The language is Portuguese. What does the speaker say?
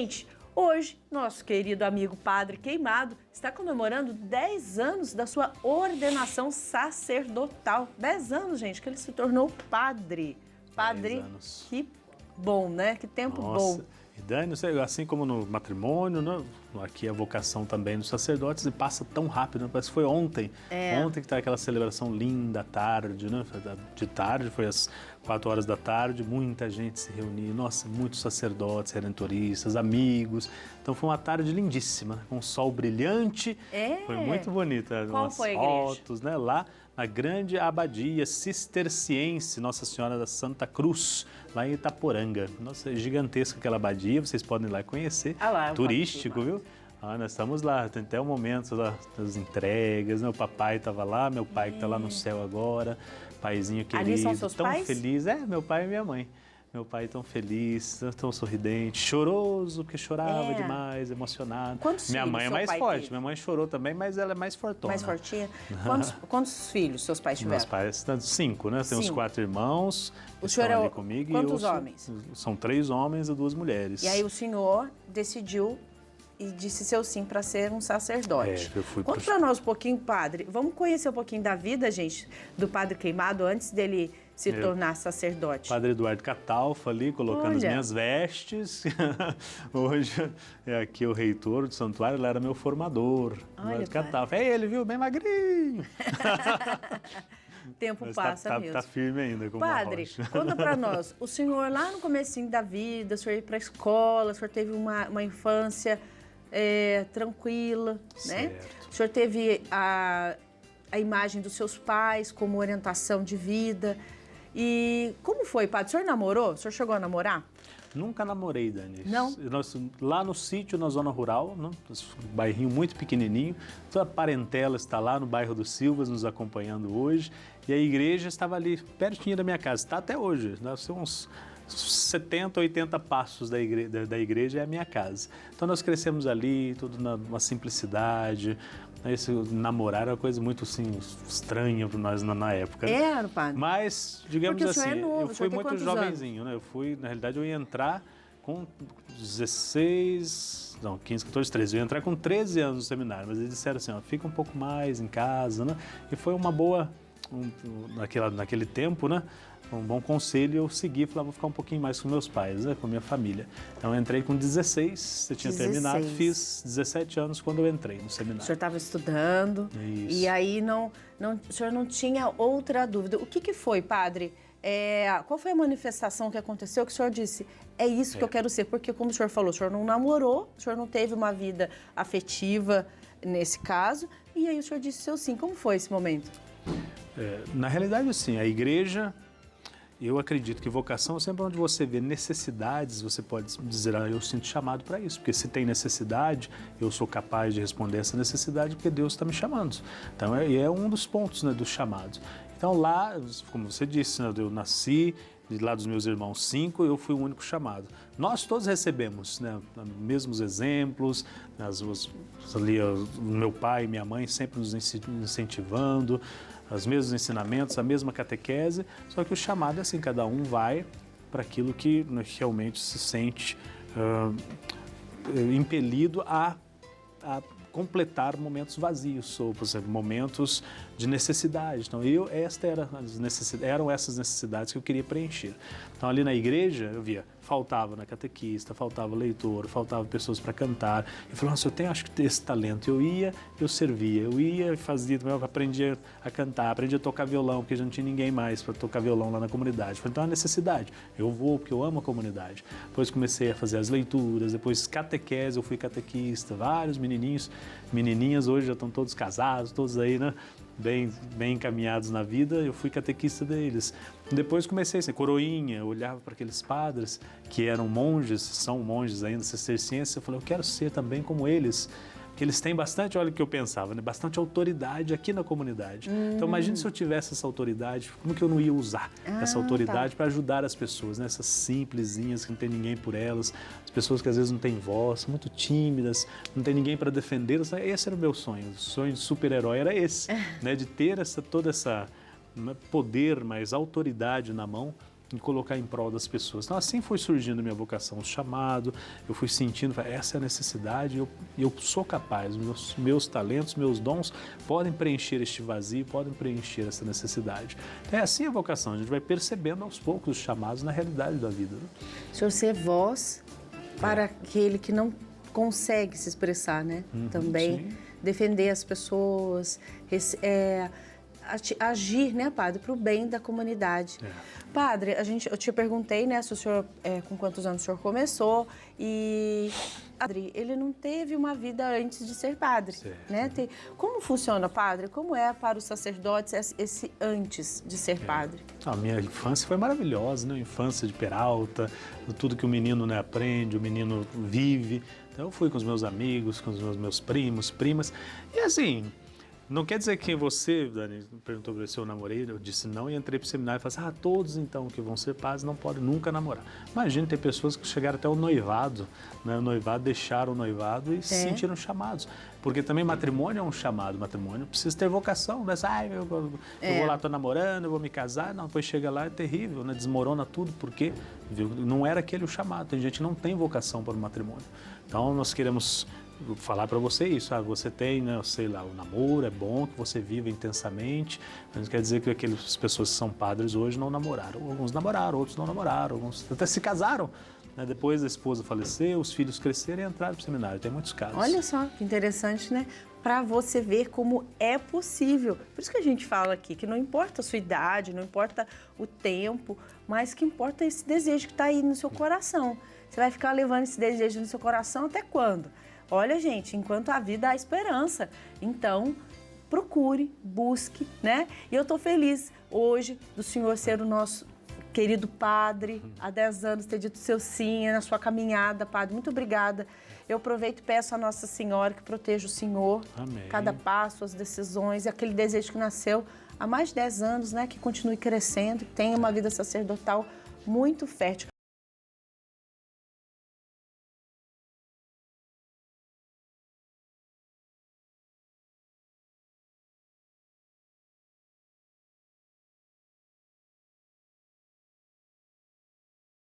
Gente, hoje, nosso querido amigo Padre Queimado está comemorando 10 anos da sua ordenação sacerdotal. 10 anos, gente, que ele se tornou padre. Padre, 10 anos. Que bom, né? Que tempo bom. E Dani, assim como no matrimônio, né? Aqui a vocação também dos sacerdotes e passa tão rápido, né? Parece que foi ontem. Ontem que tá aquela celebração linda à tarde, né? De tarde, foi às 4 horas da tarde, muita gente se reuniu. Nossa, muitos sacerdotes, redentoristas, amigos. Então foi uma tarde lindíssima, com um sol brilhante. Foi muito bonita. Qual foi a igreja? Fotos, né? Lá na grande abadia cisterciense Nossa Senhora da Santa Cruz, lá em Itaporanga. Nossa, é gigantesca aquela abadia, vocês podem ir lá conhecer. Turístico, viu? Nós estamos lá, tem até o momento lá das entregas, né? O papai estava lá, meu pai que está lá no céu agora, paizinho querido, Ali são seus tão pais? feliz. Meu pai e minha mãe. Meu pai tão feliz, tão sorridente, choroso, porque chorava demais, emocionado. Quantos minha filhos mãe é seu mais pai forte, teve? minha mãe chorou também, mas ela é mais fortona. Mais fortinha? Quantos filhos seus pais tiveram? Meus pais, 5, né? Tem uns 4 irmãos, o senhor estão é ali comigo. Quantos homens? São 3 homens e 2 mulheres. E aí o senhor decidiu e disse seu sim para ser um sacerdote. Eu fui Conta para nós um pouquinho, padre. Vamos conhecer um pouquinho da vida, gente, do Padre Queimado antes dele se tornar sacerdote. Padre Eduardo Catalfa ali, colocando as minhas vestes. Hoje é aqui o reitor do santuário, ele era meu formador. Eduardo Catalfa. É ele, viu? Bem magrinho. O tempo mas passa mesmo. Tá firme ainda, como Padre, conta pra nós, o senhor lá no comecinho da vida, o senhor ia pra escola, o senhor teve uma infância tranquila, né? O senhor teve a imagem dos seus pais como orientação de vida. E como foi, padre? O senhor namorou? O senhor chegou a namorar? Nunca namorei, Dani. Não? Lá no sítio, na zona rural, né? Um bairrinho muito pequenininho, toda a parentela está lá no bairro dos Silvas nos acompanhando hoje, e a igreja estava ali pertinho da minha casa, está até hoje, são uns 70, 80 passos da igreja é a minha casa. Então nós crescemos ali, tudo numa simplicidade. Esse namorar era uma coisa muito assim, estranha para nós na época. Era, padre. Mas, digamos porque assim, é novo, eu fui muito jovenzinho, né? Na realidade, eu ia entrar com 16, não, 15, 14, 13. Eu ia entrar com 13 anos no seminário, mas eles disseram assim, fica um pouco mais em casa, né? E foi uma boa, naquele tempo, né? Um bom conselho, eu segui, falei, vou ficar um pouquinho mais com meus pais, né, com a minha família. Então eu entrei com 16, você tinha terminado, fiz 17 anos quando eu entrei no seminário. O senhor estava estudando. Isso. E aí o senhor não tinha outra dúvida. O que foi, padre? Qual foi a manifestação que aconteceu que o senhor disse, é isso que eu quero ser? Porque como o senhor falou, o senhor não namorou, o senhor não teve uma vida afetiva nesse caso, e aí o senhor disse seu sim. Como foi esse momento? Na realidade, assim, a igreja... Eu acredito que vocação é sempre onde você vê necessidades, você pode dizer, eu sinto chamado para isso, porque se tem necessidade, eu sou capaz de responder essa necessidade porque Deus está me chamando. Então, é um dos pontos, né, do chamado. Então, lá, como você disse, né, eu nasci, lá dos meus irmãos 5, eu fui o único chamado. Nós todos recebemos, né, mesmos exemplos, ali, o meu pai e minha mãe sempre nos incentivando, os mesmos ensinamentos, a mesma catequese, só que o chamado é assim, cada um vai para aquilo que realmente se sente impelido a completar momentos vazios, ou, por exemplo, momentos de necessidade. Então, eram essas necessidades que eu queria preencher. Então, ali na igreja, eu via, faltava na catequista, faltava leitor, faltava pessoas para cantar. Eu falei, nossa, acho que tenho esse talento. Eu ia, eu servia, eu ia, fazia, eu aprendia a cantar, aprendia a tocar violão, porque já não tinha ninguém mais para tocar violão lá na comunidade. Eu falei, então é uma necessidade. Eu vou porque eu amo a comunidade. Depois comecei a fazer as leituras, depois catequese, eu fui catequista, vários menininhas hoje já estão todos casados, todos aí, né? Bem encaminhados na vida, eu fui catequista deles. Depois comecei a ser coroinha, eu olhava para aqueles padres que eram monges, são monges ainda, cistercienses, eu falei, eu quero ser também como eles. Que eles têm bastante, olha o que eu pensava, né? Bastante autoridade aqui na comunidade. Então imagine se eu tivesse essa autoridade, como que eu não ia usar essa autoridade para ajudar as pessoas, né? Essas simplesinhas que não tem ninguém por elas, as pessoas que às vezes não têm voz, muito tímidas, não tem ninguém para defendê-las. Esse era o meu sonho, o sonho de super-herói era esse, né? De ter todo esse poder, mais autoridade na mão em colocar em prol das pessoas. Então, assim foi surgindo a minha vocação, o chamado, eu fui sentindo, essa é a necessidade, eu sou capaz, meus talentos, meus dons podem preencher este vazio, podem preencher essa necessidade. Então, é assim a vocação, a gente vai percebendo aos poucos os chamados na realidade da vida. Né? O senhor ser voz para aquele que não consegue se expressar, né? Também sim. defender as pessoas, agir, né, padre, para o bem da comunidade. Padre, eu te perguntei, né, se o senhor, com quantos anos o senhor começou e... Padre, ele não teve uma vida antes de ser padre, né? Como funciona, padre? Como é para os sacerdotes esse antes de ser padre? A minha infância foi maravilhosa, né? Infância de Peralta, tudo que o menino, né, aprende, o menino vive. Então eu fui com os meus amigos, com os meus primos, primas, e assim... Não quer dizer que você, Dani, perguntou se eu namorei, eu disse não e entrei para o seminário e falei assim, todos então que vão ser padres não podem nunca namorar. Imagina, tem pessoas que chegaram até o noivado, né? O noivado, deixaram o noivado e se sentiram chamados. Porque também matrimônio é um chamado, matrimônio precisa ter vocação, né? Eu vou lá, estou namorando, eu vou me casar, não, depois chega lá, é terrível, né? Desmorona tudo, porque não era aquele o chamado, tem gente que não tem vocação para o matrimônio. Então nós queremos... Vou falar para você isso, você tem, né, sei lá, o namoro, é bom que você viva intensamente, mas não quer dizer que aquelas pessoas que são padres hoje não namoraram. Alguns namoraram, outros não namoraram, alguns até se casaram, né, depois a esposa faleceu, os filhos cresceram e entraram para o seminário, tem muitos casos. Olha só, que interessante, né? Para você ver como é possível. Por isso que a gente fala aqui, que não importa a sua idade, não importa o tempo, mas que importa esse desejo que está aí no seu coração. Você vai ficar levando esse desejo no seu coração até quando? Olha, gente, enquanto há vida, há esperança. Então, procure, busque, né? E eu estou feliz hoje do senhor ser o nosso querido padre, há 10 anos ter dito seu sim na sua caminhada, padre. Muito obrigada. Eu aproveito e peço a Nossa Senhora que proteja o senhor, Amém. Cada passo, as decisões, e aquele desejo que nasceu há mais de 10 anos, né? Que continue crescendo, que tenha uma vida sacerdotal muito fértil.